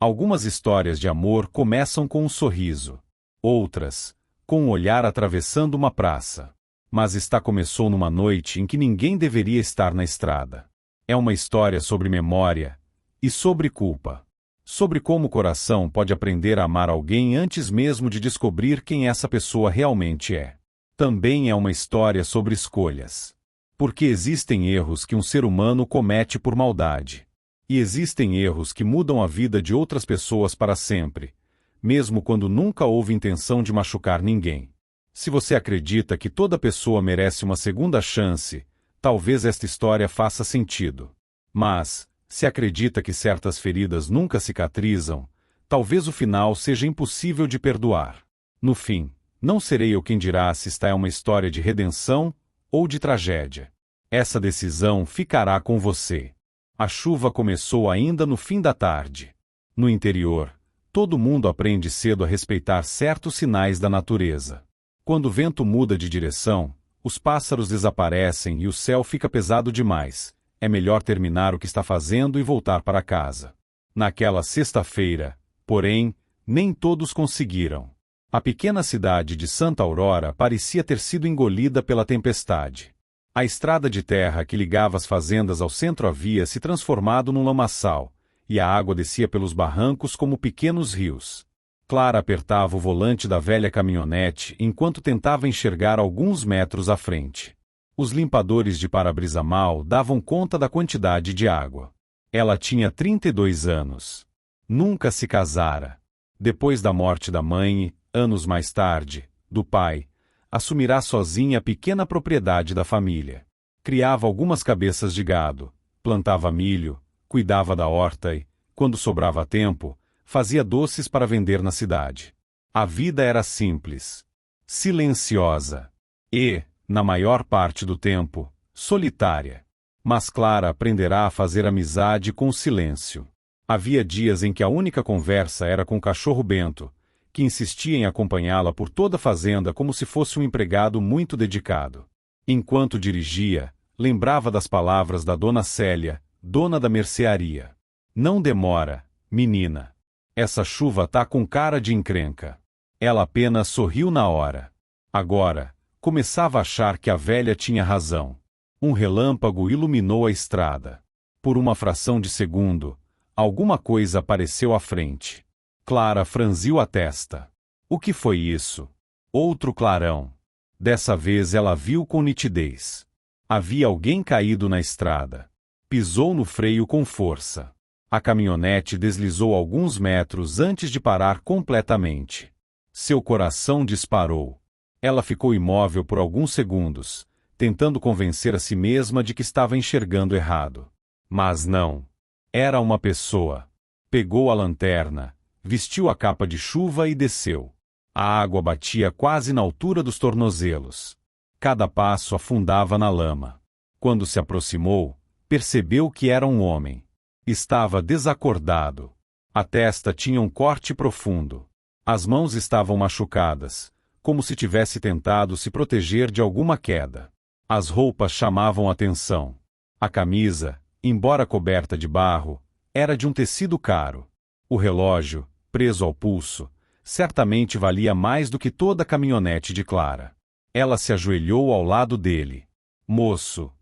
Algumas histórias de amor começam com um sorriso. Outras, com um olhar atravessando uma praça. Mas esta começou numa noite em que ninguém deveria estar na estrada. É uma história sobre memória e sobre culpa. Sobre como o coração pode aprender a amar alguém antes mesmo de descobrir quem essa pessoa realmente é. Também é uma história sobre escolhas. Porque existem erros que um ser humano comete por maldade. E existem erros que mudam a vida de outras pessoas para sempre, mesmo quando nunca houve intenção de machucar ninguém. Se você acredita que toda pessoa merece uma segunda chance, talvez esta história faça sentido. Mas, se acredita que certas feridas nunca cicatrizam, talvez o final seja impossível de perdoar. No fim, não serei eu quem dirá se esta é uma história de redenção ou de tragédia. Essa decisão ficará com você. A chuva começou ainda no fim da tarde. No interior, todo mundo aprende cedo a respeitar certos sinais da natureza. Quando o vento muda de direção, os pássaros desaparecem e o céu fica pesado demais. É melhor terminar o que está fazendo e voltar para casa. Naquela sexta-feira, porém, nem todos conseguiram. A pequena cidade de Santa Aurora parecia ter sido engolida pela tempestade. A estrada de terra que ligava as fazendas ao centro havia se transformado num lamaçal, e a água descia pelos barrancos como pequenos rios. Clara apertava o volante da velha caminhonete enquanto tentava enxergar alguns metros à frente. Os limpadores de para-brisa mal davam conta da quantidade de água. Ela tinha 32 anos. Nunca se casara. Depois da morte da mãe, anos mais tarde, do pai, assumirá sozinha a pequena propriedade da família. Criava algumas cabeças de gado, plantava milho, cuidava da horta e, quando sobrava tempo, fazia doces para vender na cidade. A vida era simples, silenciosa e, na maior parte do tempo, solitária. Mas Clara aprenderá a fazer amizade com o silêncio. Havia dias em que a única conversa era com o cachorro Bento, que insistia em acompanhá-la por toda a fazenda como se fosse um empregado muito dedicado. Enquanto dirigia, lembrava das palavras da dona Célia, dona da mercearia. Não demora, menina. Essa chuva tá com cara de encrenca. Ela apenas sorriu na hora. Agora, começava a achar que a velha tinha razão. Um relâmpago iluminou a estrada. Por uma fração de segundo, alguma coisa apareceu à frente. Clara franziu a testa. O que foi isso? Outro clarão. Dessa vez ela viu com nitidez. Havia alguém caído na estrada. Pisou no freio com força. A caminhonete deslizou alguns metros antes de parar completamente. Seu coração disparou. Ela ficou imóvel por alguns segundos, tentando convencer a si mesma de que estava enxergando errado. Mas não. Era uma pessoa. Pegou a lanterna, vestiu a capa de chuva e desceu. A água batia quase na altura dos tornozelos. Cada passo afundava na lama. Quando se aproximou, percebeu que era um homem. Estava desacordado. A testa tinha um corte profundo. As mãos estavam machucadas, como se tivesse tentado se proteger de alguma queda. As roupas chamavam atenção. A camisa, embora coberta de barro, era de um tecido caro. O relógio, preso ao pulso, certamente valia mais do que toda a caminhonete de Clara. Ela se ajoelhou ao lado dele. Moço,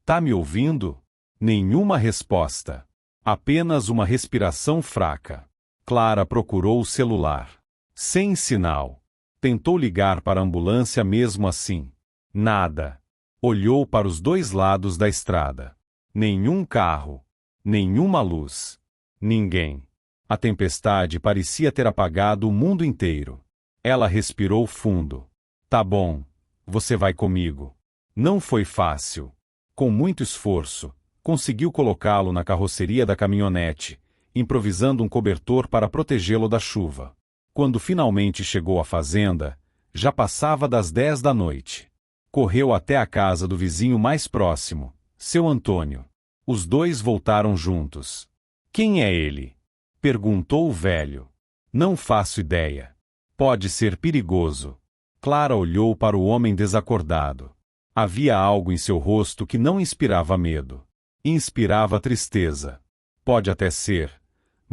tá me ouvindo? Nenhuma resposta. Apenas uma respiração fraca. Clara procurou o celular. Sem sinal. Tentou ligar para a ambulância mesmo assim. Nada. Olhou para os dois lados da estrada. Nenhum carro. Nenhuma luz. Ninguém. A tempestade parecia ter apagado o mundo inteiro. Ela respirou fundo. Tá bom. Você vai comigo. Não foi fácil. Com muito esforço, conseguiu colocá-lo na carroceria da caminhonete, improvisando um cobertor para protegê-lo da chuva. Quando finalmente chegou à fazenda, já passava das 10 da noite. Correu até a casa do vizinho mais próximo, seu Antônio. Os dois voltaram juntos. Quem é ele? Perguntou o velho. Não faço ideia. Pode ser perigoso. Clara olhou para o homem desacordado. Havia algo em seu rosto que não inspirava medo. Inspirava tristeza. Pode até ser,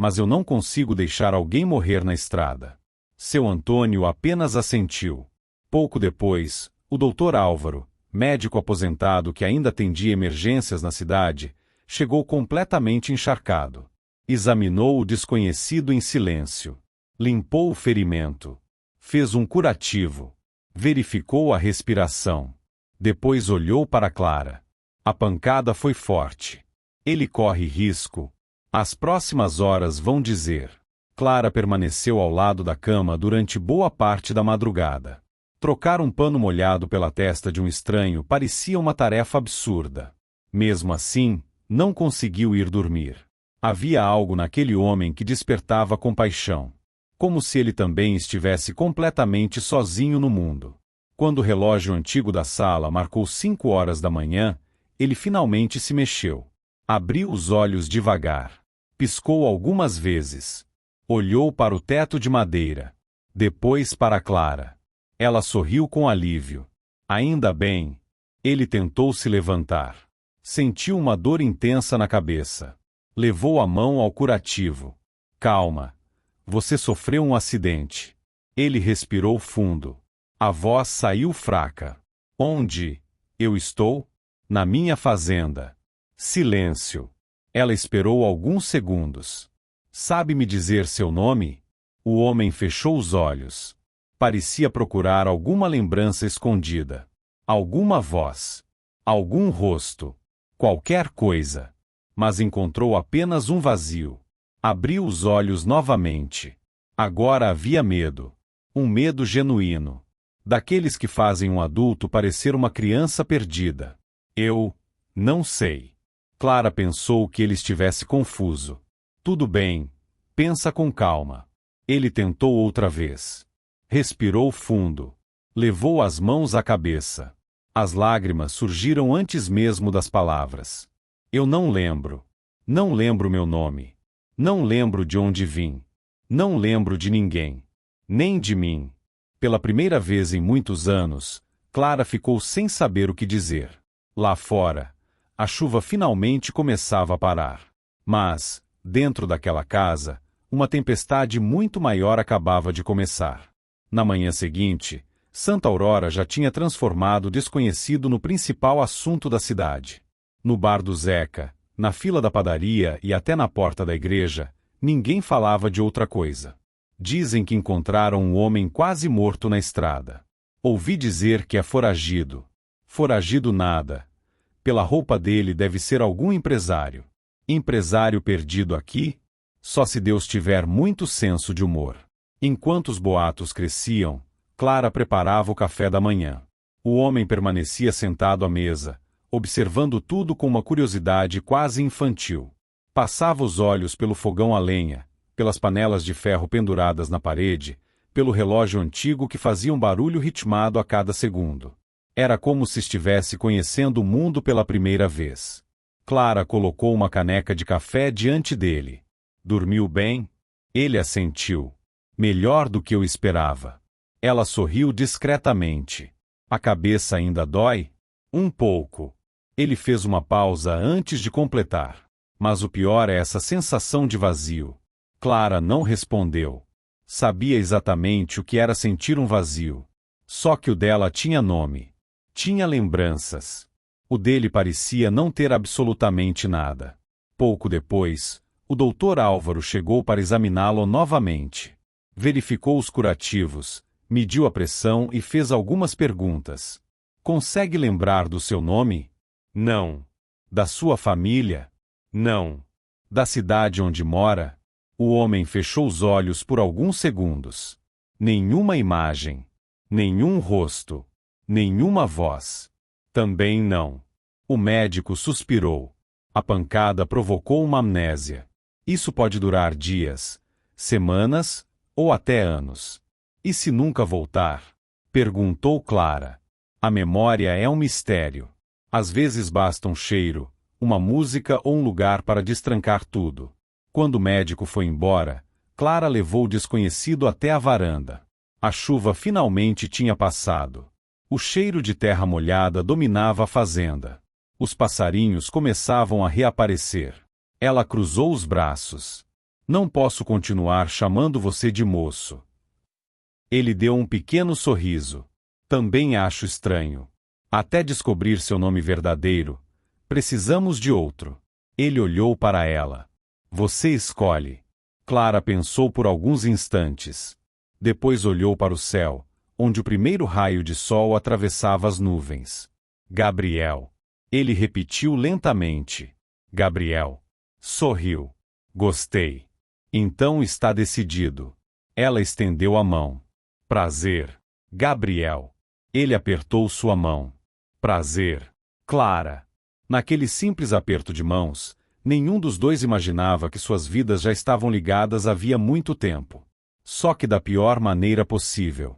mas eu não consigo deixar alguém morrer na estrada. Seu Antônio apenas assentiu. Pouco depois, o Dr. Álvaro, médico aposentado que ainda atendia emergências na cidade, chegou completamente encharcado. Examinou o desconhecido em silêncio. Limpou o ferimento. Fez um curativo. Verificou a respiração. Depois olhou para Clara. A pancada foi forte. Ele corre risco. As próximas horas vão dizer. Clara permaneceu ao lado da cama durante boa parte da madrugada. Trocar um pano molhado pela testa de um estranho parecia uma tarefa absurda. Mesmo assim, não conseguiu ir dormir. Havia algo naquele homem que despertava compaixão. Como se ele também estivesse completamente sozinho no mundo. Quando o relógio antigo da sala marcou 5 horas da manhã, ele finalmente se mexeu. Abriu os olhos devagar. Piscou algumas vezes. Olhou para o teto de madeira. Depois para Clara. Ela sorriu com alívio. Ainda bem. Ele tentou se levantar. Sentiu uma dor intensa na cabeça. Levou a mão ao curativo. Calma. Você sofreu um acidente. Ele respirou fundo. A voz saiu fraca. Onde? Eu estou? Na minha fazenda. Silêncio. Ela esperou alguns segundos. Sabe me dizer seu nome? O homem fechou os olhos. Parecia procurar alguma lembrança escondida. Alguma voz. Algum rosto. Qualquer coisa. Mas encontrou apenas um vazio. Abriu os olhos novamente. Agora havia medo. Um medo genuíno. Daqueles que fazem um adulto parecer uma criança perdida. Eu não sei. Clara pensou que ele estivesse confuso. Tudo bem. Pensa com calma. Ele tentou outra vez. Respirou fundo. Levou as mãos à cabeça. As lágrimas surgiram antes mesmo das palavras. Eu não lembro. Não lembro meu nome. Não lembro de onde vim. Não lembro de ninguém. Nem de mim. Pela primeira vez em muitos anos, Clara ficou sem saber o que dizer. Lá fora, a chuva finalmente começava a parar. Mas, dentro daquela casa, uma tempestade muito maior acabava de começar. Na manhã seguinte, Santa Aurora já tinha transformado o desconhecido no principal assunto da cidade. No bar do Zeca, na fila da padaria e até na porta da igreja, ninguém falava de outra coisa. Dizem que encontraram um homem quase morto na estrada. Ouvi dizer que é foragido. Foragido nada. Pela roupa dele deve ser algum empresário. Empresário perdido aqui? Só se Deus tiver muito senso de humor. Enquanto os boatos cresciam, Clara preparava o café da manhã. O homem permanecia sentado à mesa, observando tudo com uma curiosidade quase infantil. Passava os olhos pelo fogão a lenha, pelas panelas de ferro penduradas na parede, pelo relógio antigo que fazia um barulho ritmado a cada segundo. Era como se estivesse conhecendo o mundo pela primeira vez. Clara colocou uma caneca de café diante dele. Dormiu bem? Ele assentiu. Melhor do que eu esperava. Ela sorriu discretamente. A cabeça ainda dói? Um pouco. Ele fez uma pausa antes de completar. Mas o pior é essa sensação de vazio. Clara não respondeu. Sabia exatamente o que era sentir um vazio. Só que o dela tinha nome. Tinha lembranças. O dele parecia não ter absolutamente nada. Pouco depois, o Dr. Álvaro chegou para examiná-lo novamente. Verificou os curativos, mediu a pressão e fez algumas perguntas. Consegue lembrar do seu nome? Não. Da sua família? Não. Da cidade onde mora? O homem fechou os olhos por alguns segundos. Nenhuma imagem. Nenhum rosto. Nenhuma voz. Também não. O médico suspirou. A pancada provocou uma amnésia. Isso pode durar dias, semanas ou até anos. E se nunca voltar? Perguntou Clara. A memória é um mistério. Às vezes basta um cheiro, uma música ou um lugar para destrancar tudo. Quando o médico foi embora, Clara levou o desconhecido até a varanda. A chuva finalmente tinha passado. O cheiro de terra molhada dominava a fazenda. Os passarinhos começavam a reaparecer. Ela cruzou os braços. Não posso continuar chamando você de moço. Ele deu um pequeno sorriso. Também acho estranho. Até descobrir seu nome verdadeiro, precisamos de outro. Ele olhou para ela. Você escolhe. Clara pensou por alguns instantes. Depois olhou para o céu, onde o primeiro raio de sol atravessava as nuvens. Gabriel. Ele repetiu lentamente. Gabriel. Sorriu. Gostei. Então está decidido. Ela estendeu a mão. Prazer. Gabriel. Ele apertou sua mão. Prazer. Clara. Naquele simples aperto de mãos, nenhum dos dois imaginava que suas vidas já estavam ligadas havia muito tempo. Só que da pior maneira possível.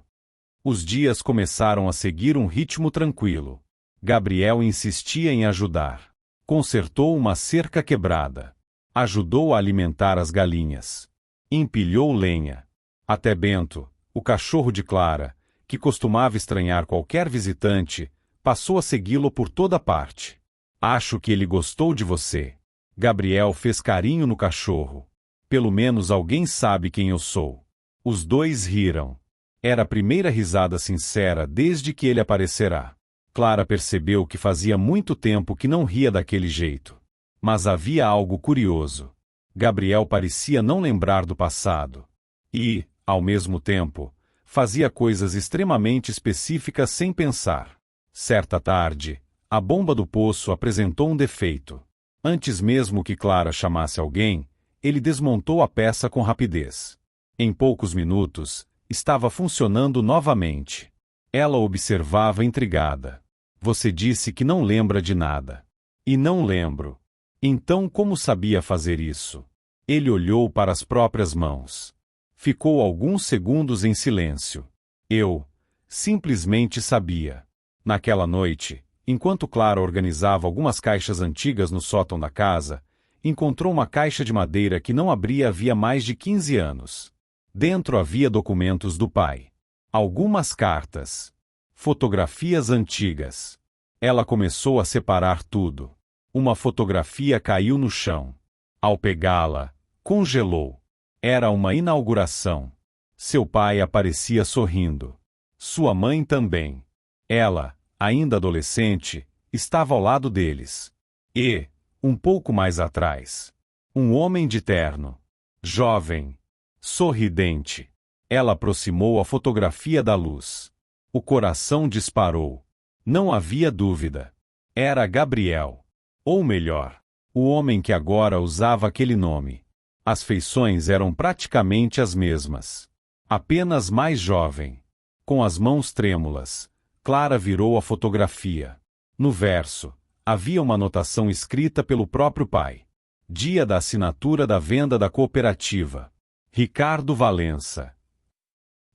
Os dias começaram a seguir um ritmo tranquilo. Gabriel insistia em ajudar. Consertou uma cerca quebrada. Ajudou a alimentar as galinhas. Empilhou lenha. Até Bento, o cachorro de Clara, que costumava estranhar qualquer visitante, passou a segui-lo por toda parte. Acho que ele gostou de você. Gabriel fez carinho no cachorro. Pelo menos alguém sabe quem eu sou. Os dois riram. Era a primeira risada sincera desde que ele aparecerá. Clara percebeu que fazia muito tempo que não ria daquele jeito. Mas havia algo curioso. Gabriel parecia não lembrar do passado. E, ao mesmo tempo, fazia coisas extremamente específicas sem pensar. Certa tarde, a bomba do poço apresentou um defeito. Antes mesmo que Clara chamasse alguém, ele desmontou a peça com rapidez. Em poucos minutos, estava funcionando novamente. Ela observava intrigada. Você disse que não lembra de nada. E não lembro. Então como sabia fazer isso? Ele olhou para as próprias mãos. Ficou alguns segundos em silêncio. Eu simplesmente sabia. Naquela noite, enquanto Clara organizava algumas caixas antigas no sótão da casa, encontrou uma caixa de madeira que não abria havia mais de 15 anos. Dentro havia documentos do pai. Algumas cartas. Fotografias antigas. Ela começou a separar tudo. Uma fotografia caiu no chão. Ao pegá-la, congelou. Era uma inauguração. Seu pai aparecia sorrindo. Sua mãe também. Ela, ainda adolescente, estava ao lado deles. E, um pouco mais atrás, um homem de terno. Jovem. Sorridente. Ela aproximou a fotografia da luz. O coração disparou. Não havia dúvida. Era Gabriel. Ou melhor, o homem que agora usava aquele nome. As feições eram praticamente as mesmas. Apenas mais jovem. Com as mãos trêmulas, Clara virou a fotografia. No verso, havia uma anotação escrita pelo próprio pai. Dia da assinatura da venda da cooperativa. Ricardo Valença.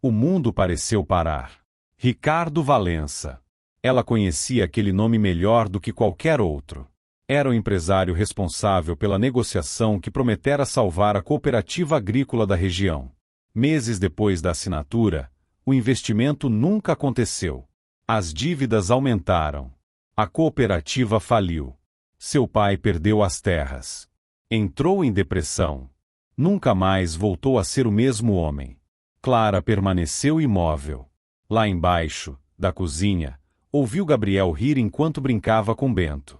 O mundo pareceu parar. Ricardo Valença. Ela conhecia aquele nome melhor do que qualquer outro. Era o empresário responsável pela negociação que prometera salvar a cooperativa agrícola da região. Meses depois da assinatura, o investimento nunca aconteceu. As dívidas aumentaram. A cooperativa faliu. Seu pai perdeu as terras. Entrou em depressão. Nunca mais voltou a ser o mesmo homem. Clara permaneceu imóvel. Lá embaixo, da cozinha, ouviu Gabriel rir enquanto brincava com Bento.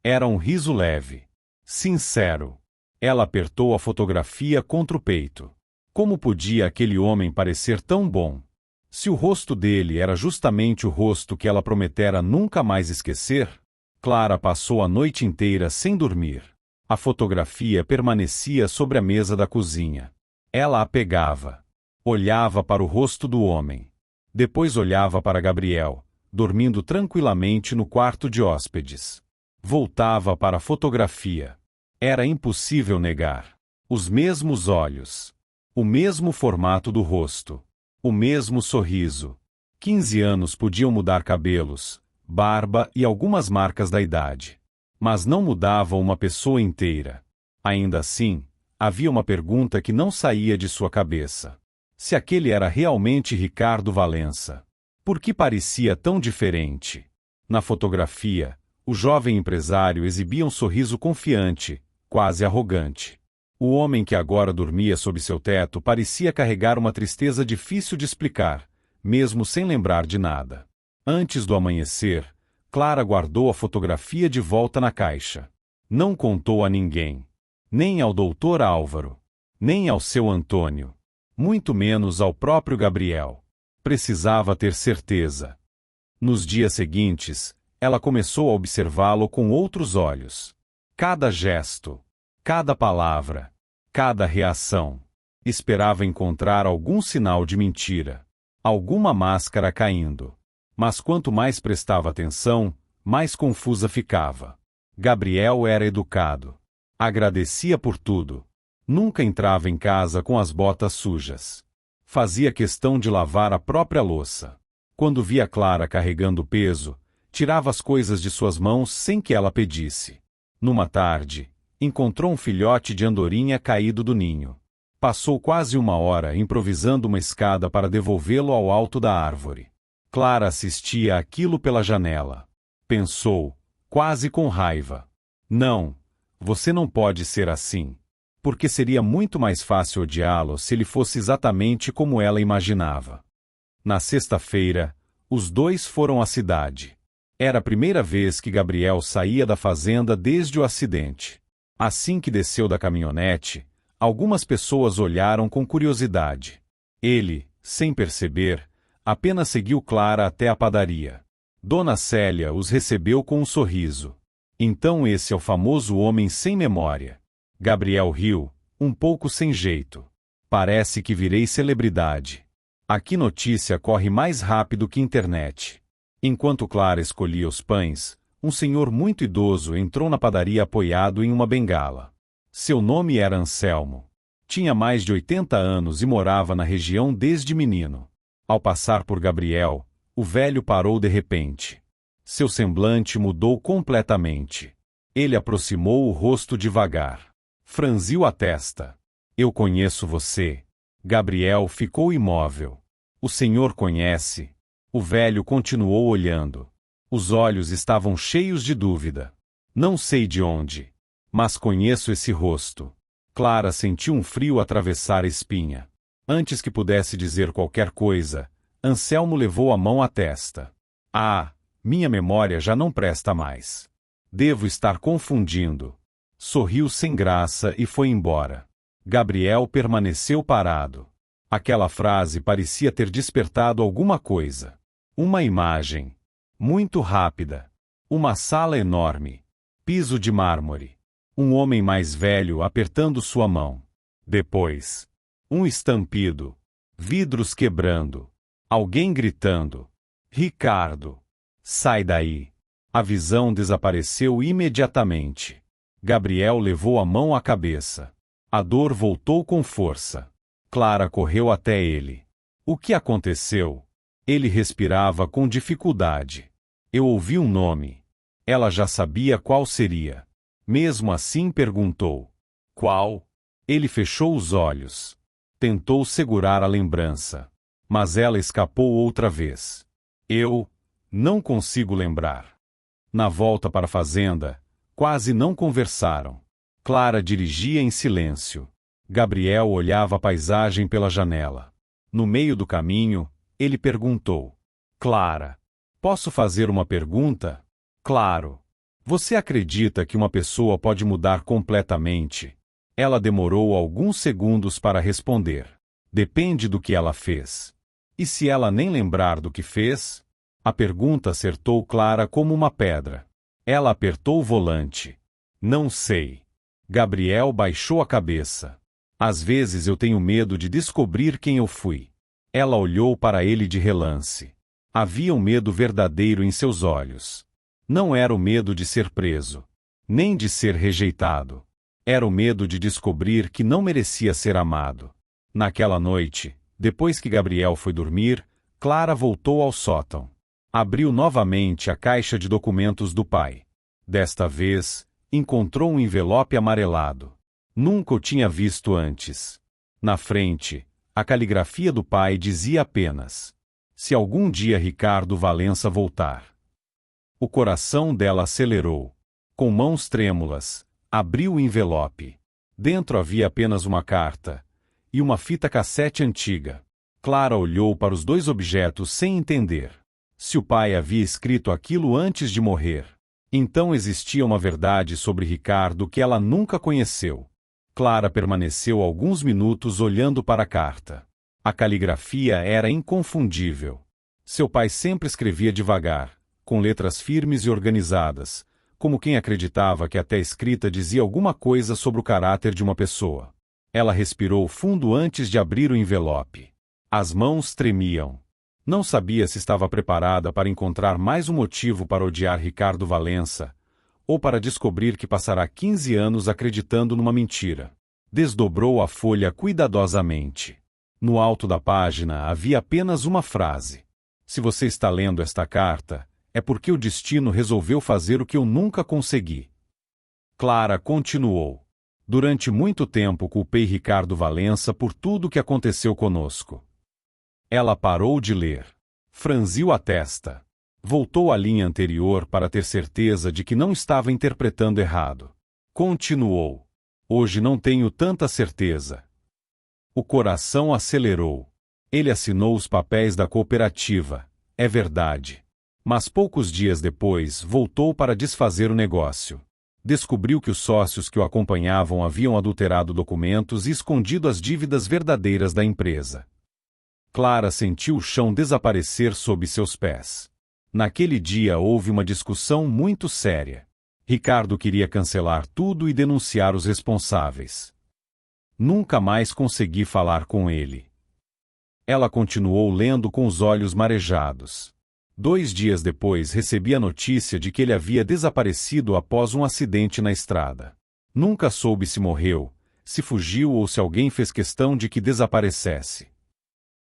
Era um riso leve. Sincero. Ela apertou a fotografia contra o peito. Como podia aquele homem parecer tão bom? Se o rosto dele era justamente o rosto que ela prometera nunca mais esquecer, Clara passou a noite inteira sem dormir. A fotografia permanecia sobre a mesa da cozinha. Ela a pegava. Olhava para o rosto do homem. Depois olhava para Gabriel, dormindo tranquilamente no quarto de hóspedes. Voltava para a fotografia. Era impossível negar. Os mesmos olhos. O mesmo formato do rosto. O mesmo sorriso. 15 anos podiam mudar cabelos, barba e algumas marcas da idade. Mas não mudavam uma pessoa inteira. Ainda assim, havia uma pergunta que não saía de sua cabeça. Se aquele era realmente Ricardo Valença. Por que parecia tão diferente? Na fotografia, o jovem empresário exibia um sorriso confiante, quase arrogante. O homem que agora dormia sob seu teto parecia carregar uma tristeza difícil de explicar, mesmo sem lembrar de nada. Antes do amanhecer, Clara guardou a fotografia de volta na caixa. Não contou a ninguém. Nem ao Dr. Álvaro. Nem ao seu Antônio. Muito menos ao próprio Gabriel. Precisava ter certeza. Nos dias seguintes, ela começou a observá-lo com outros olhos. Cada gesto, cada palavra, cada reação. Esperava encontrar algum sinal de mentira, alguma máscara caindo. Mas quanto mais prestava atenção, mais confusa ficava. Gabriel era educado. Agradecia por tudo. Nunca entrava em casa com as botas sujas. Fazia questão de lavar a própria louça. Quando via Clara carregando peso, tirava as coisas de suas mãos sem que ela pedisse. Numa tarde, encontrou um filhote de andorinha caído do ninho. Passou quase uma hora improvisando uma escada para devolvê-lo ao alto da árvore. Clara assistia àquilo pela janela. Pensou, quase com raiva. Não, você não pode ser assim. Porque seria muito mais fácil odiá-lo se ele fosse exatamente como ela imaginava. Na sexta-feira, os dois foram à cidade. Era a primeira vez que Gabriel saía da fazenda desde o acidente. Assim que desceu da caminhonete, algumas pessoas olharam com curiosidade. Ele, sem perceber, apenas seguiu Clara até a padaria. Dona Célia os recebeu com um sorriso. Então esse é o famoso homem sem memória. Gabriel riu, um pouco sem jeito. Parece que virei celebridade. Aqui notícia corre mais rápido que internet. Enquanto Clara escolhia os pães, um senhor muito idoso entrou na padaria apoiado em uma bengala. Seu nome era Anselmo. Tinha mais de 80 anos e morava na região desde menino. Ao passar por Gabriel, o velho parou de repente. Seu semblante mudou completamente. Ele aproximou o rosto devagar. Franziu a testa. Eu conheço você. Gabriel ficou imóvel. O senhor conhece? O velho continuou olhando. Os olhos estavam cheios de dúvida. Não sei de onde, mas conheço esse rosto. Clara sentiu um frio atravessar a espinha. Antes que pudesse dizer qualquer coisa, Anselmo levou a mão à testa. Ah, minha memória já não presta mais. Devo estar confundindo. Sorriu sem graça e foi embora. Gabriel permaneceu parado. Aquela frase parecia ter despertado alguma coisa. Uma imagem. Muito rápida. Uma sala enorme. Piso de mármore. Um homem mais velho apertando sua mão. Depois, um estampido. Vidros quebrando. Alguém gritando. Ricardo. Sai daí. A visão desapareceu imediatamente. Gabriel levou a mão à cabeça. A dor voltou com força. Clara correu até ele. O que aconteceu? Ele respirava com dificuldade. Eu ouvi um nome. Ela já sabia qual seria. Mesmo assim perguntou. Qual? Ele fechou os olhos. Tentou segurar a lembrança. Mas ela escapou outra vez. Eu não consigo lembrar. Na volta para a fazenda, quase não conversaram. Clara dirigia em silêncio. Gabriel olhava a paisagem pela janela. No meio do caminho, ele perguntou. Clara, posso fazer uma pergunta? Claro. Você acredita que uma pessoa pode mudar completamente? Ela demorou alguns segundos para responder. Depende do que ela fez. E se ela nem lembrar do que fez? A pergunta acertou Clara como uma pedra. Ela apertou o volante. Não sei. Gabriel baixou a cabeça. Às vezes eu tenho medo de descobrir quem eu fui. Ela olhou para ele de relance. Havia um medo verdadeiro em seus olhos. Não era o medo de ser preso, nem de ser rejeitado. Era o medo de descobrir que não merecia ser amado. Naquela noite, depois que Gabriel foi dormir, Clara voltou ao sótão. Abriu novamente a caixa de documentos do pai. Desta vez, encontrou um envelope amarelado. Nunca o tinha visto antes. Na frente, a caligrafia do pai dizia apenas: se algum dia Ricardo Valença voltar. O coração dela acelerou. Com mãos trêmulas, abriu o envelope. Dentro havia apenas uma carta e uma fita cassete antiga. Clara olhou para os dois objetos sem entender. Se o pai havia escrito aquilo antes de morrer, então existia uma verdade sobre Ricardo que ela nunca conheceu. Clara permaneceu alguns minutos olhando para a carta. A caligrafia era inconfundível. Seu pai sempre escrevia devagar, com letras firmes e organizadas, como quem acreditava que até a escrita dizia alguma coisa sobre o caráter de uma pessoa. Ela respirou fundo antes de abrir o envelope. As mãos tremiam. Não sabia se estava preparada para encontrar mais um motivo para odiar Ricardo Valença, ou para descobrir que passará 15 anos acreditando numa mentira. Desdobrou a folha cuidadosamente. No alto da página havia apenas uma frase. Se você está lendo esta carta, é porque o destino resolveu fazer o que eu nunca consegui. Clara continuou. Durante muito tempo culpei Ricardo Valença por tudo o que aconteceu conosco. Ela parou de ler. Franziu a testa. Voltou à linha anterior para ter certeza de que não estava interpretando errado. Continuou. Hoje não tenho tanta certeza. O coração acelerou. Ele assinou os papéis da cooperativa, é verdade. Mas poucos dias depois voltou para desfazer o negócio. Descobriu que os sócios que o acompanhavam haviam adulterado documentos e escondido as dívidas verdadeiras da empresa. Clara sentiu o chão desaparecer sob seus pés. Naquele dia houve uma discussão muito séria. Ricardo queria cancelar tudo e denunciar os responsáveis. Nunca mais consegui falar com ele. Ela continuou lendo com os olhos marejados. 2 dias depois recebi a notícia de que ele havia desaparecido após um acidente na estrada. Nunca soube se morreu, se fugiu ou se alguém fez questão de que desaparecesse.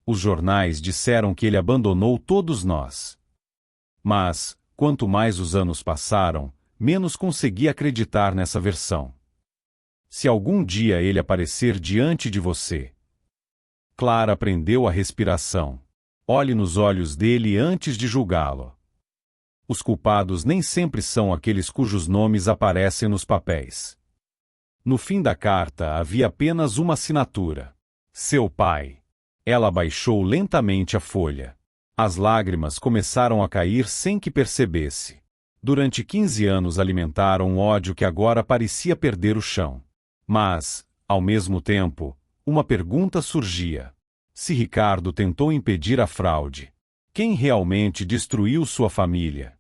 Os jornais disseram que ele abandonou todos nós. Mas, quanto mais os anos passaram, menos consegui acreditar nessa versão. Se algum dia ele aparecer diante de você... Clara prendeu a respiração. Olhe nos olhos dele antes de julgá-lo. Os culpados nem sempre são aqueles cujos nomes aparecem nos papéis. No fim da carta havia apenas uma assinatura. Seu pai. Ela baixou lentamente a folha. As lágrimas começaram a cair sem que percebesse. Durante 15 anos alimentaram um ódio que agora parecia perder o chão. Mas, ao mesmo tempo, uma pergunta surgia. Se Ricardo tentou impedir a fraude, quem realmente destruiu sua família?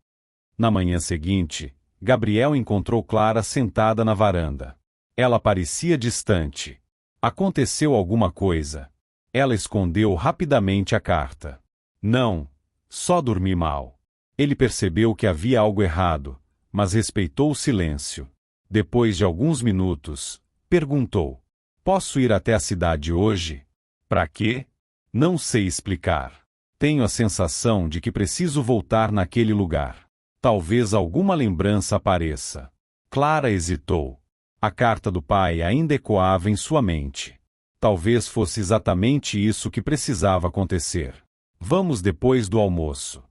Na manhã seguinte, Gabriel encontrou Clara sentada na varanda. Ela parecia distante. Aconteceu alguma coisa. Ela escondeu rapidamente a carta. Não, só dormi mal. Ele percebeu que havia algo errado, mas respeitou o silêncio. Depois de alguns minutos, perguntou: posso ir até a cidade hoje? Para quê? Não sei explicar. Tenho a sensação de que preciso voltar naquele lugar. Talvez alguma lembrança apareça. Clara hesitou. A carta do pai ainda ecoava em sua mente. Talvez fosse exatamente isso que precisava acontecer. Vamos depois do almoço.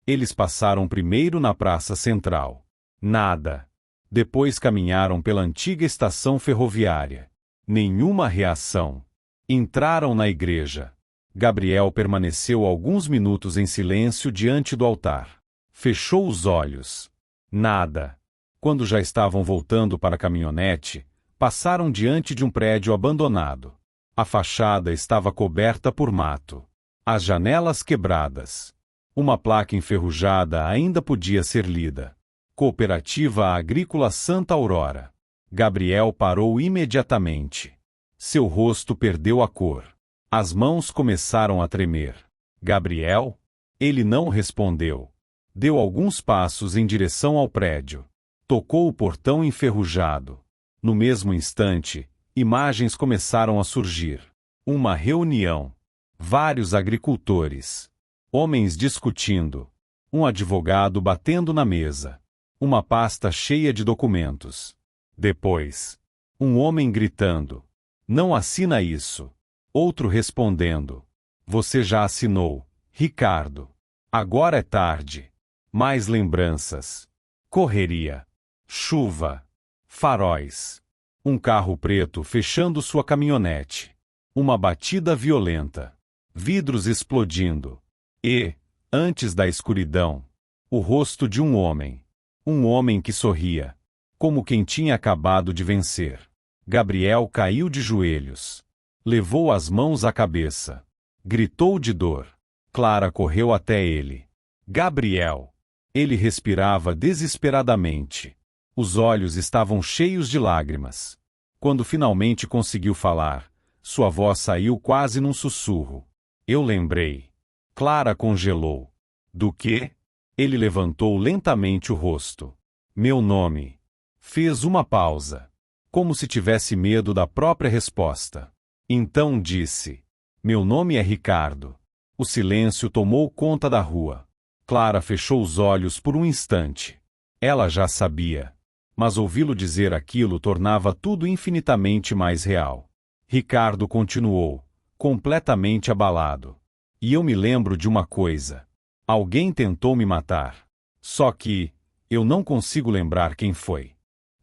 Eles passaram primeiro na praça central. Nada. Depois caminharam pela antiga estação ferroviária. Nenhuma reação. Entraram na igreja. Gabriel permaneceu alguns minutos em silêncio diante do altar. Fechou os olhos. Nada. Quando já estavam voltando para a caminhonete, passaram diante de um prédio abandonado. A fachada estava coberta por mato. As janelas quebradas. Uma placa enferrujada ainda podia ser lida. Cooperativa Agrícola Santa Aurora. Gabriel parou imediatamente. Seu rosto perdeu a cor. As mãos começaram a tremer. Gabriel? Ele não respondeu. Deu alguns passos em direção ao prédio. Tocou o portão enferrujado. No mesmo instante, imagens começaram a surgir. Uma reunião. Vários agricultores. Homens discutindo. Um advogado batendo na mesa. Uma pasta cheia de documentos. Depois, um homem gritando: não assina isso. Outro respondendo: você já assinou, Ricardo. Agora é tarde. Mais lembranças. Correria. Chuva. Faróis. Um carro preto fechando sua caminhonete. Uma batida violenta. Vidros explodindo. E, antes da escuridão, o rosto de um homem. Um homem que sorria, como quem tinha acabado de vencer. Gabriel caiu de joelhos. Levou as mãos à cabeça. Gritou de dor. Clara correu até ele. Gabriel! Ele respirava desesperadamente. Os olhos estavam cheios de lágrimas. Quando finalmente conseguiu falar, sua voz saiu quase num sussurro. Eu lembrei. Clara congelou. Do quê? Ele levantou lentamente o rosto. Meu nome. Fez uma pausa, como se tivesse medo da própria resposta. Então disse: Meu nome é Ricardo. O silêncio tomou conta da rua. Clara fechou os olhos por um instante. Ela já sabia. Mas ouvi-lo dizer aquilo tornava tudo infinitamente mais real. Ricardo continuou, completamente abalado. E eu me lembro de uma coisa. Alguém tentou me matar. Só que, eu não consigo lembrar quem foi.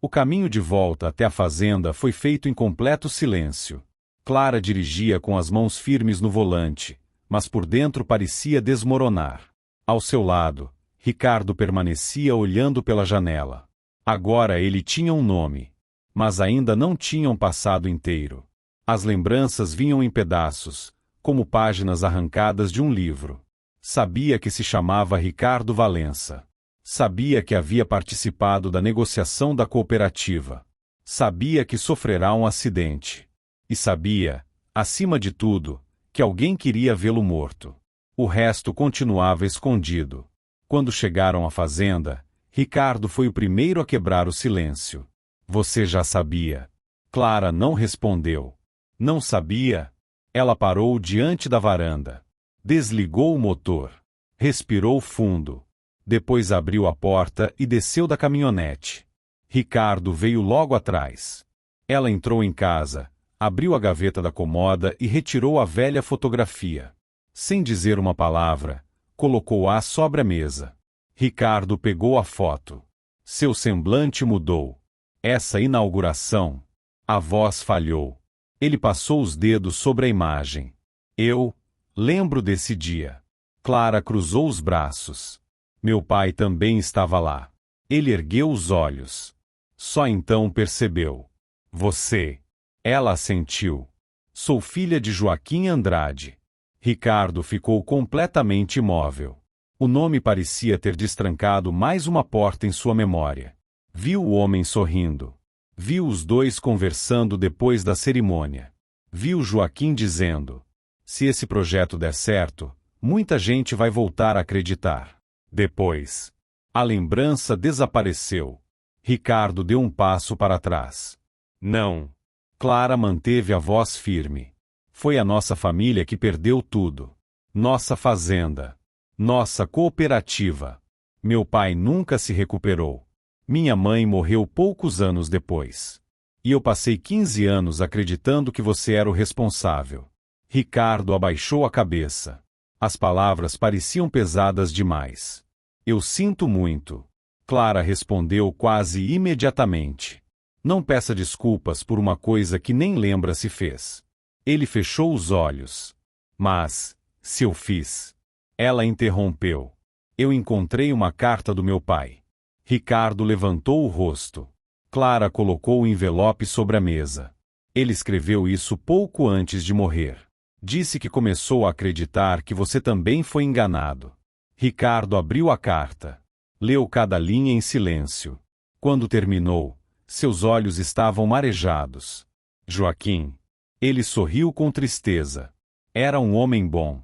O caminho de volta até a fazenda foi feito em completo silêncio. Clara dirigia com as mãos firmes no volante, mas por dentro parecia desmoronar. Ao seu lado, Ricardo permanecia olhando pela janela. Agora ele tinha um nome, mas ainda não tinha um passado inteiro. As lembranças vinham em pedaços, como páginas arrancadas de um livro. Sabia que se chamava Ricardo Valença. Sabia que havia participado da negociação da cooperativa. Sabia que sofrerá um acidente. E sabia, acima de tudo, que alguém queria vê-lo morto. O resto continuava escondido. Quando chegaram à fazenda, Ricardo foi o primeiro a quebrar o silêncio. Você já sabia. Clara não respondeu. Não sabia? Ela parou diante da varanda. Desligou o motor. Respirou fundo. Depois abriu a porta e desceu da caminhonete. Ricardo veio logo atrás. Ela entrou em casa, abriu a gaveta da comoda e retirou a velha fotografia. Sem dizer uma palavra, colocou-a sobre a mesa. Ricardo pegou a foto. Seu semblante mudou. Essa inauguração. A voz falhou. Ele passou os dedos sobre a imagem. Eu lembro desse dia. Clara cruzou os braços. Meu pai também estava lá. Ele ergueu os olhos. Só então percebeu. Você. Ela assentiu. Sou filha de Joaquim Andrade. Ricardo ficou completamente imóvel. O nome parecia ter destrancado mais uma porta em sua memória. Viu o homem sorrindo. Viu os dois conversando depois da cerimônia. Viu Joaquim dizendo: se esse projeto der certo, muita gente vai voltar a acreditar. Depois, a lembrança desapareceu. Ricardo deu um passo para trás. Não. Clara manteve a voz firme. Foi a nossa família que perdeu tudo. Nossa fazenda. Nossa cooperativa. Meu pai nunca se recuperou. Minha mãe morreu poucos anos depois. E eu passei 15 anos acreditando que você era o responsável. Ricardo abaixou a cabeça. As palavras pareciam pesadas demais. Eu sinto muito. Clara respondeu quase imediatamente. Não peça desculpas por uma coisa que nem lembra se fez. Ele fechou os olhos. Mas, se eu fiz... Ela interrompeu. Eu encontrei uma carta do meu pai. Ricardo levantou o rosto. Clara colocou o envelope sobre a mesa. Ele escreveu isso pouco antes de morrer. Disse que começou a acreditar que você também foi enganado. Ricardo abriu a carta. Leu cada linha em silêncio. Quando terminou, seus olhos estavam marejados. Joaquim. Ele sorriu com tristeza. Era um homem bom.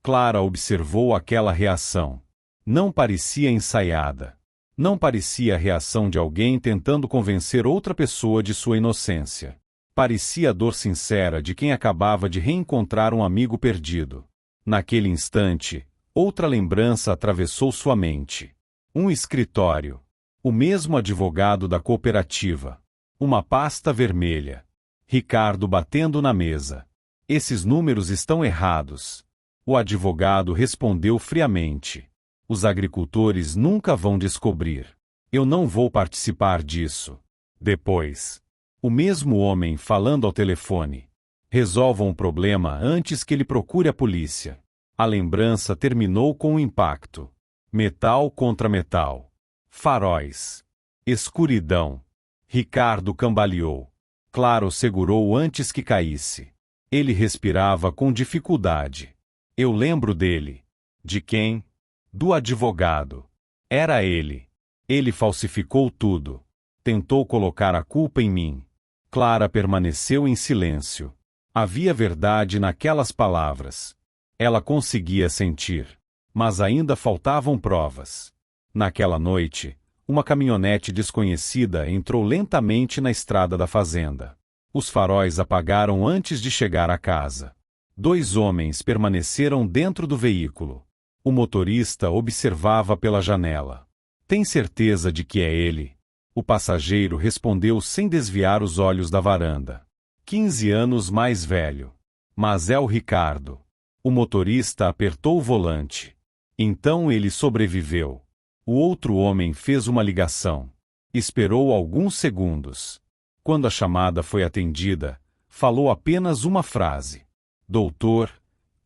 Clara observou aquela reação. Não parecia ensaiada. Não parecia a reação de alguém tentando convencer outra pessoa de sua inocência. Parecia a dor sincera de quem acabava de reencontrar um amigo perdido. Naquele instante, outra lembrança atravessou sua mente. Um escritório. O mesmo advogado da cooperativa. Uma pasta vermelha. Ricardo batendo na mesa. Esses números estão errados. O advogado respondeu friamente. Os agricultores nunca vão descobrir. Eu não vou participar disso. Depois. O mesmo homem falando ao telefone. Resolvam o problema antes que ele procure a polícia. A lembrança terminou com um impacto. Metal contra metal. Faróis. Escuridão. Ricardo cambaleou. Claro segurou antes que caísse. Ele respirava com dificuldade. Eu lembro dele. De quem? Do advogado. Era ele. Ele falsificou tudo. Tentou colocar a culpa em mim. Clara permaneceu em silêncio. Havia verdade naquelas palavras. Ela conseguia sentir. Mas ainda faltavam provas. Naquela noite, uma caminhonete desconhecida entrou lentamente na estrada da fazenda. Os faróis apagaram antes de chegar à casa. 2 homens permaneceram dentro do veículo. O motorista observava pela janela. Tem certeza de que é ele? O passageiro respondeu sem desviar os olhos da varanda. 15 anos mais velho. Mas é o Ricardo. O motorista apertou o volante. Então ele sobreviveu. O outro homem fez uma ligação. Esperou alguns segundos. Quando a chamada foi atendida, falou apenas uma frase. Doutor,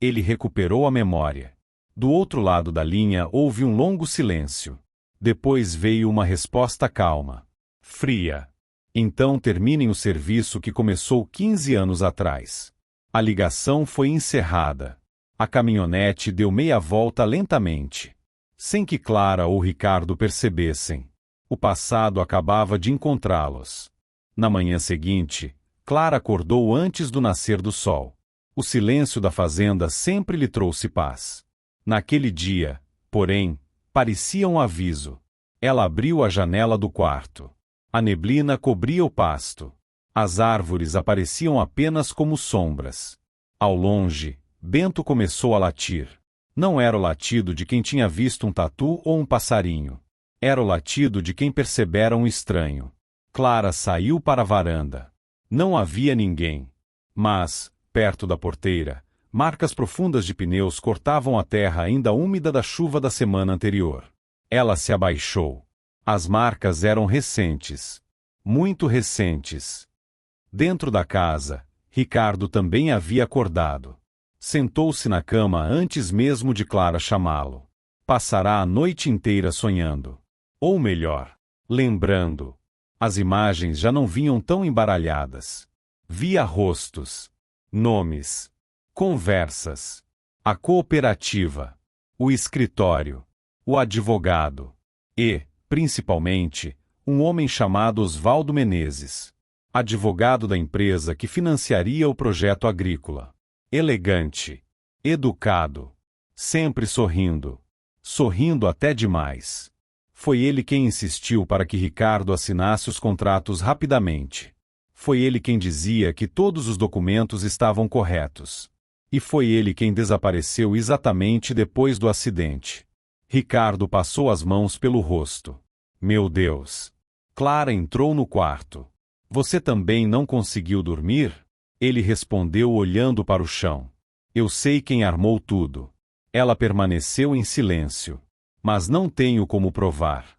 ele recuperou a memória. Do outro lado da linha houve um longo silêncio. Depois veio uma resposta calma. Fria. Então terminem o serviço que começou 15 anos atrás. A ligação foi encerrada. A caminhonete deu meia volta lentamente. Sem que Clara ou Ricardo percebessem. O passado acabava de encontrá-los. Na manhã seguinte, Clara acordou antes do nascer do sol. O silêncio da fazenda sempre lhe trouxe paz. Naquele dia, porém, parecia um aviso. Ela abriu a janela do quarto. A neblina cobria o pasto. As árvores apareciam apenas como sombras. Ao longe, Bento começou a latir. Não era o latido de quem tinha visto um tatu ou um passarinho. Era o latido de quem percebera um estranho. Clara saiu para a varanda. Não havia ninguém. Mas, perto da porteira, marcas profundas de pneus cortavam a terra ainda úmida da chuva da semana anterior. Ela se abaixou. As marcas eram recentes. Muito recentes. Dentro da casa, Ricardo também havia acordado. Sentou-se na cama antes mesmo de Clara chamá-lo. Passará a noite inteira sonhando. Ou melhor, lembrando. As imagens já não vinham tão embaralhadas. Via rostos, nomes, conversas, a cooperativa, o escritório, o advogado e, principalmente, um homem chamado Osvaldo Menezes, advogado da empresa que financiaria o projeto agrícola. Elegante, educado, sempre sorrindo, sorrindo até demais. Foi ele quem insistiu para que Ricardo assinasse os contratos rapidamente. Foi ele quem dizia que todos os documentos estavam corretos. E foi ele quem desapareceu exatamente depois do acidente. Ricardo passou as mãos pelo rosto. Meu Deus! Clara entrou no quarto. Você também não conseguiu dormir? Ele respondeu olhando para o chão. Eu sei quem armou tudo. Ela permaneceu em silêncio. Mas não tenho como provar.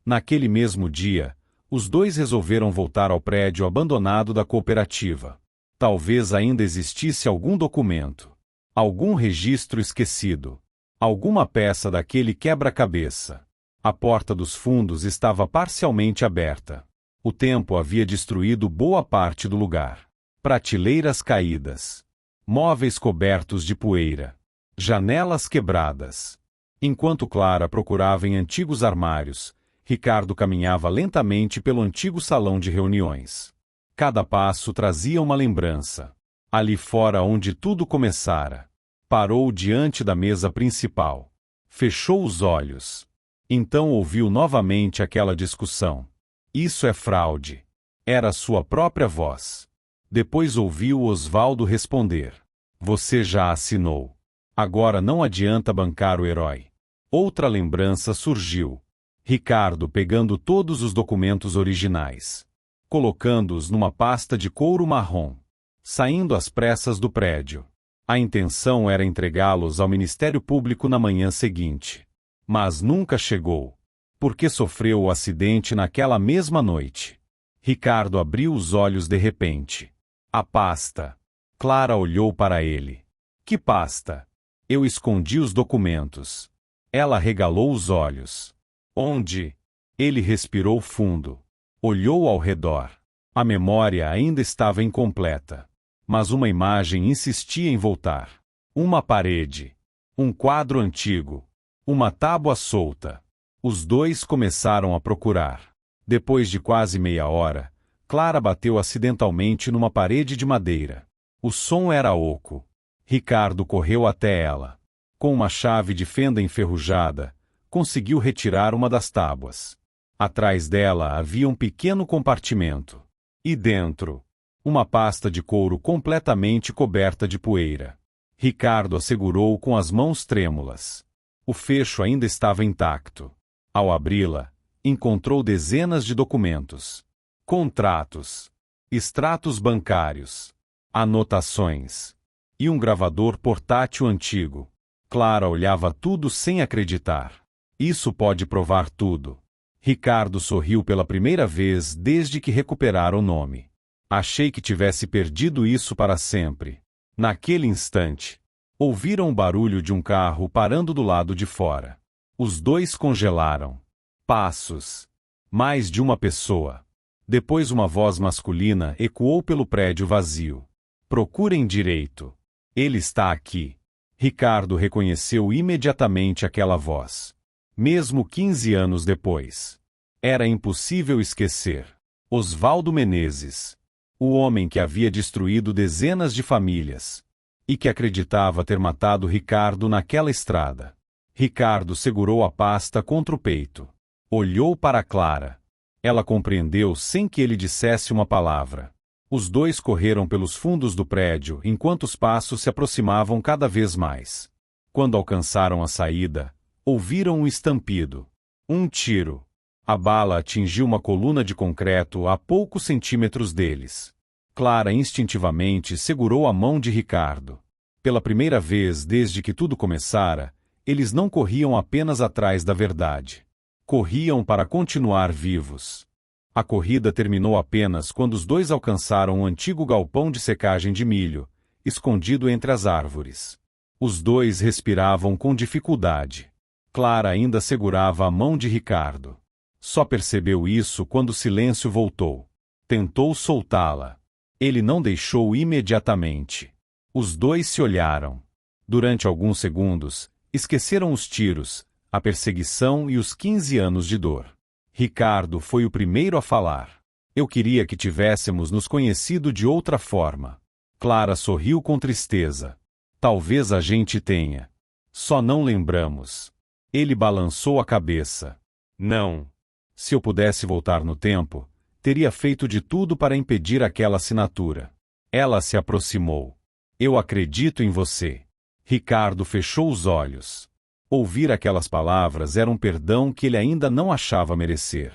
Naquele mesmo dia, os dois resolveram voltar ao prédio abandonado da cooperativa. Talvez ainda existisse algum documento, algum registro esquecido, alguma peça daquele quebra-cabeça. A porta dos fundos estava parcialmente aberta. O tempo havia destruído boa parte do lugar. Prateleiras caídas, móveis cobertos de poeira, janelas quebradas. Enquanto Clara procurava em antigos armários, Ricardo caminhava lentamente pelo antigo salão de reuniões. Cada passo trazia uma lembrança. Ali fora onde tudo começara. Parou diante da mesa principal. Fechou os olhos. Então ouviu novamente aquela discussão. Isso é fraude. Era sua própria voz. Depois ouviu Osvaldo responder. Você já assinou. Agora não adianta bancar o herói. Outra lembrança surgiu. Ricardo pegando todos os documentos originais. Colocando-os numa pasta de couro marrom. Saindo às pressas do prédio. A intenção era entregá-los ao Ministério Público na manhã seguinte. Mas nunca chegou. Porque sofreu o acidente naquela mesma noite. Ricardo abriu os olhos de repente. A pasta. Clara olhou para ele. Que pasta? Eu escondi os documentos. Ela regalou os olhos. Onde? Ele respirou fundo. Olhou ao redor. A memória ainda estava incompleta. Mas uma imagem insistia em voltar. Uma parede. Um quadro antigo. Uma tábua solta. Os dois começaram a procurar. Depois de quase meia hora, Clara bateu acidentalmente numa parede de madeira. O som era oco. Ricardo correu até ela. Com uma chave de fenda enferrujada, conseguiu retirar uma das tábuas. Atrás dela havia um pequeno compartimento. E dentro, uma pasta de couro completamente coberta de poeira. Ricardo a segurou com as mãos trêmulas. O fecho ainda estava intacto. Ao abri-la, encontrou dezenas de documentos. Contratos, extratos bancários, anotações e um gravador portátil antigo. Clara olhava tudo sem acreditar. Isso pode provar tudo. Ricardo sorriu pela primeira vez desde que recuperara o nome. Achei que tivesse perdido isso para sempre. Naquele instante, ouviram o barulho de um carro parando do lado de fora. Os dois congelaram. Passos. Mais de uma pessoa. Depois uma voz masculina ecoou pelo prédio vazio. Procurem direito. Ele está aqui. Ricardo reconheceu imediatamente aquela voz. Mesmo 15 anos depois. Era impossível esquecer. Osvaldo Menezes. O homem que havia destruído dezenas de famílias. E que acreditava ter matado Ricardo naquela estrada. Ricardo segurou a pasta contra o peito. Olhou para Clara. Ela compreendeu sem que ele dissesse uma palavra. Os dois correram pelos fundos do prédio enquanto os passos se aproximavam cada vez mais. Quando alcançaram a saída, ouviram um estampido. Um tiro. A bala atingiu uma coluna de concreto a poucos centímetros deles. Clara instintivamente segurou a mão de Ricardo. Pela primeira vez desde que tudo começara, eles não corriam apenas atrás da verdade. Corriam para continuar vivos. A corrida terminou apenas quando os dois alcançaram um antigo galpão de secagem de milho, escondido entre as árvores. Os dois respiravam com dificuldade. Clara ainda segurava a mão de Ricardo. Só percebeu isso quando o silêncio voltou. Tentou soltá-la. Ele não deixou imediatamente. Os dois se olharam. Durante alguns segundos, esqueceram os tiros, a perseguição e os 15 anos de dor. Ricardo foi o primeiro a falar. Eu queria que tivéssemos nos conhecido de outra forma. Clara sorriu com tristeza. Talvez a gente tenha. Só não lembramos. Ele balançou a cabeça. Não. Se eu pudesse voltar no tempo, teria feito de tudo para impedir aquela assinatura. Ela se aproximou. Eu acredito em você. Ricardo fechou os olhos. Ouvir aquelas palavras era um perdão que ele ainda não achava merecer.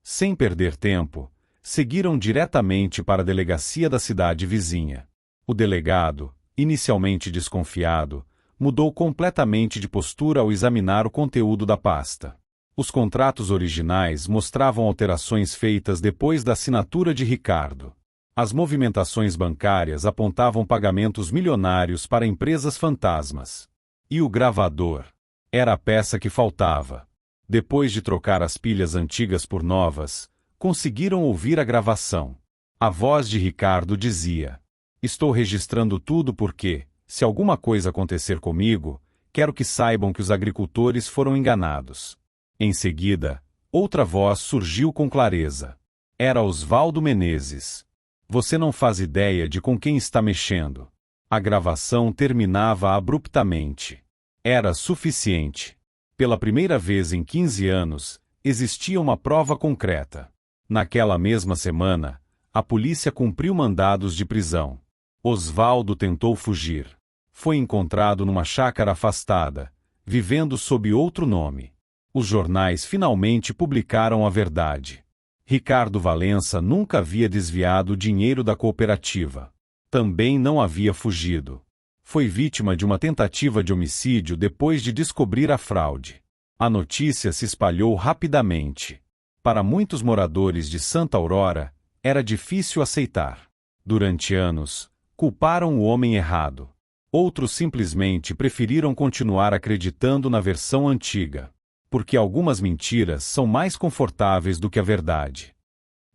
Sem perder tempo, seguiram diretamente para a delegacia da cidade vizinha. O delegado, inicialmente desconfiado, mudou completamente de postura ao examinar o conteúdo da pasta. Os contratos originais mostravam alterações feitas depois da assinatura de Ricardo. As movimentações bancárias apontavam pagamentos milionários para empresas fantasmas. E o gravador? Era a peça que faltava. Depois de trocar as pilhas antigas por novas, conseguiram ouvir a gravação. A voz de Ricardo dizia: estou registrando tudo porque, se alguma coisa acontecer comigo, quero que saibam que os agricultores foram enganados. Em seguida, outra voz surgiu com clareza. Era Osvaldo Menezes. Você não faz ideia de com quem está mexendo. A gravação terminava abruptamente. Era suficiente. Pela primeira vez em 15 anos, existia uma prova concreta. Naquela mesma semana, a polícia cumpriu mandados de prisão. Osvaldo tentou fugir. Foi encontrado numa chácara afastada, vivendo sob outro nome. Os jornais finalmente publicaram a verdade. Ricardo Valença nunca havia desviado o dinheiro da cooperativa. Também não havia fugido. Foi vítima de uma tentativa de homicídio depois de descobrir a fraude. A notícia se espalhou rapidamente. Para muitos moradores de Santa Aurora, era difícil aceitar. Durante anos, culparam o homem errado. Outros simplesmente preferiram continuar acreditando na versão antiga, porque algumas mentiras são mais confortáveis do que a verdade.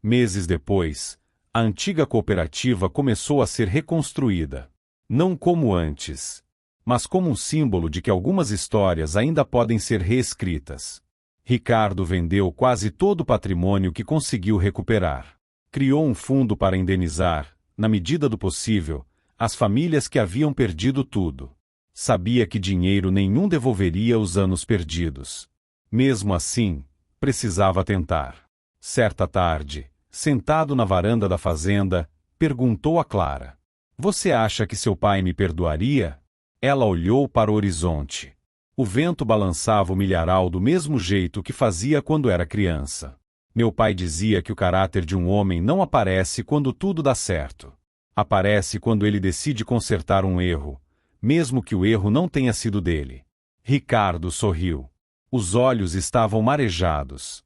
Meses depois, a antiga cooperativa começou a ser reconstruída. Não como antes, mas como um símbolo de que algumas histórias ainda podem ser reescritas. Ricardo vendeu quase todo o patrimônio que conseguiu recuperar. Criou um fundo para indenizar, na medida do possível, as famílias que haviam perdido tudo. Sabia que dinheiro nenhum devolveria os anos perdidos. Mesmo assim, precisava tentar. Certa tarde, sentado na varanda da fazenda, perguntou a Clara: "Você acha que seu pai me perdoaria?" Ela olhou para o horizonte. O vento balançava o milharal do mesmo jeito que fazia quando era criança. Meu pai dizia que o caráter de um homem não aparece quando tudo dá certo. Aparece quando ele decide consertar um erro, mesmo que o erro não tenha sido dele. Ricardo sorriu. Os olhos estavam marejados.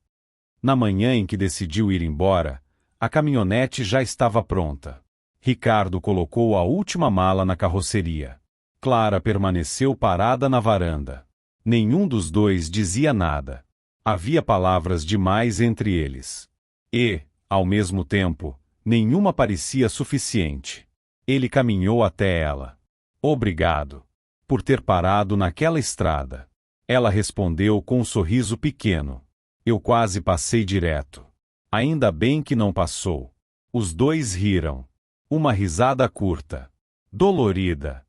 Na manhã em que decidiu ir embora, a caminhonete já estava pronta. Ricardo colocou a última mala na carroceria. Clara permaneceu parada na varanda. Nenhum dos dois dizia nada. Havia palavras demais entre eles. E, ao mesmo tempo, nenhuma parecia suficiente. Ele caminhou até ela. "Obrigado por ter parado naquela estrada." Ela respondeu com um sorriso pequeno. "Eu quase passei direto." "Ainda bem que não passou." Os dois riram. Uma risada curta, dolorida.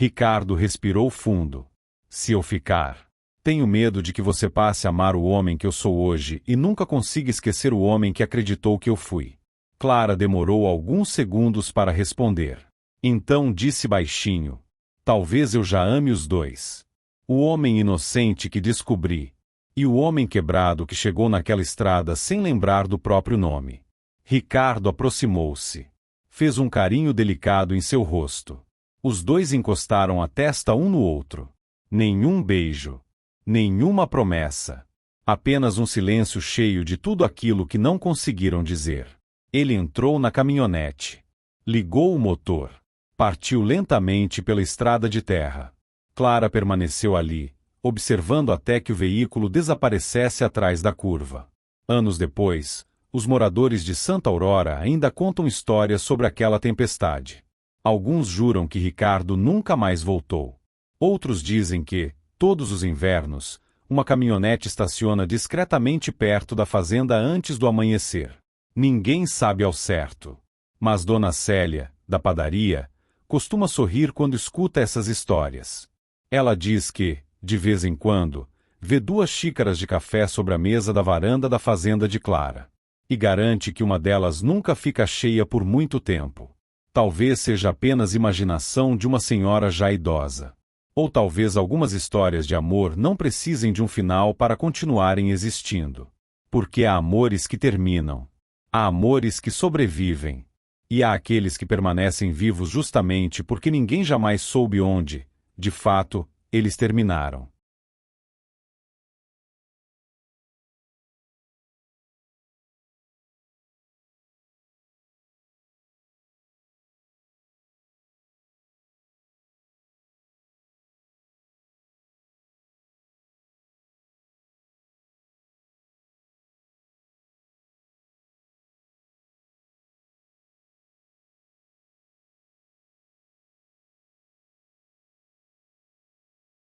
Ricardo respirou fundo. "Se eu ficar, tenho medo de que você passe a amar o homem que eu sou hoje e nunca consiga esquecer o homem que acreditou que eu fui." Clara demorou alguns segundos para responder. Então disse baixinho: "Talvez eu já ame os dois. O homem inocente que descobri, e o homem quebrado que chegou naquela estrada sem lembrar do próprio nome." Ricardo aproximou-se. Fez um carinho delicado em seu rosto. Os dois encostaram a testa um no outro. Nenhum beijo. Nenhuma promessa. Apenas um silêncio cheio de tudo aquilo que não conseguiram dizer. Ele entrou na caminhonete. Ligou o motor. Partiu lentamente pela estrada de terra. Clara permaneceu ali, observando até que o veículo desaparecesse atrás da curva. Anos depois, os moradores de Santa Aurora ainda contam histórias sobre aquela tempestade. Alguns juram que Ricardo nunca mais voltou. Outros dizem que, todos os invernos, uma caminhonete estaciona discretamente perto da fazenda antes do amanhecer. Ninguém sabe ao certo. Mas Dona Célia, da padaria, costuma sorrir quando escuta essas histórias. Ela diz que, de vez em quando, vê 2 xícaras de café sobre a mesa da varanda da fazenda de Clara. E garante que uma delas nunca fica cheia por muito tempo. Talvez seja apenas imaginação de uma senhora já idosa. Ou talvez algumas histórias de amor não precisem de um final para continuarem existindo. Porque há amores que terminam. Há amores que sobrevivem. E há aqueles que permanecem vivos justamente porque ninguém jamais soube onde, de fato, eles terminaram.